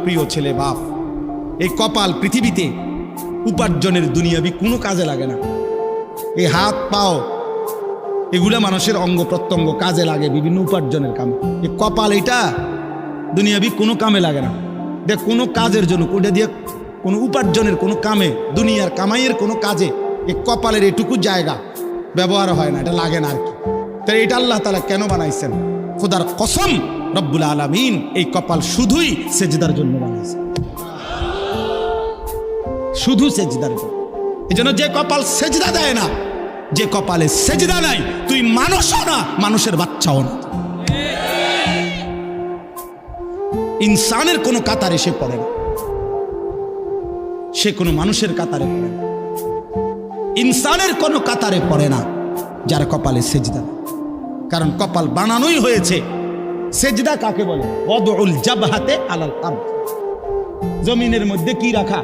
প্রিয় ছেলে বাপ, এই কপাল পৃথিবীতে উপার্জনের দুনিয়াবি কোনো কাজে লাগে না। এই হাত পাও এগুলা মানুষের অঙ্গ প্রত্যঙ্গ কাজে লাগে বিভিন্ন উপার্জনের কামে। এই কপাল এটা দুনিয়াবি কোনো কামে লাগে না। দেখ কোনো কাজের জন্য ওটা দিয়ে কোনো উপার্জনের কোনো কামে, দুনিয়ার কামাইয়ের কোনো কাজে এই কপালের এটুকু জায়গা ব্যবহার হয় না, এটা লাগে না আর কি। তাই এটা আল্লাহ তাআলা কেন বানাইছেন? খোদার কসম, রব্বুল আলামিন এই কপাল শুধুই সেজদার জন্য বানাইছেন, শুধু সেজদার জন্য। এই জন্য যে কপাল সেজদা দেয় না, যে কপালে সেজদা নাই, তুই মানুষও না, মানুষের বাচ্চাও না। ইনসানের কোনো কাতারে সে পড়ে না, সে কোনো মানুষের কাতারে পড়ে না, ইনসানের কোনো কাতারে পড়ে না যার কপালে সেজদা। কারণ কপাল বানানোই হয়েছে। সেজদা কাকে বলে? ওয়াদউল জাবহাতে আলাল আরদ, জমিনের মধ্যে কি রাখা?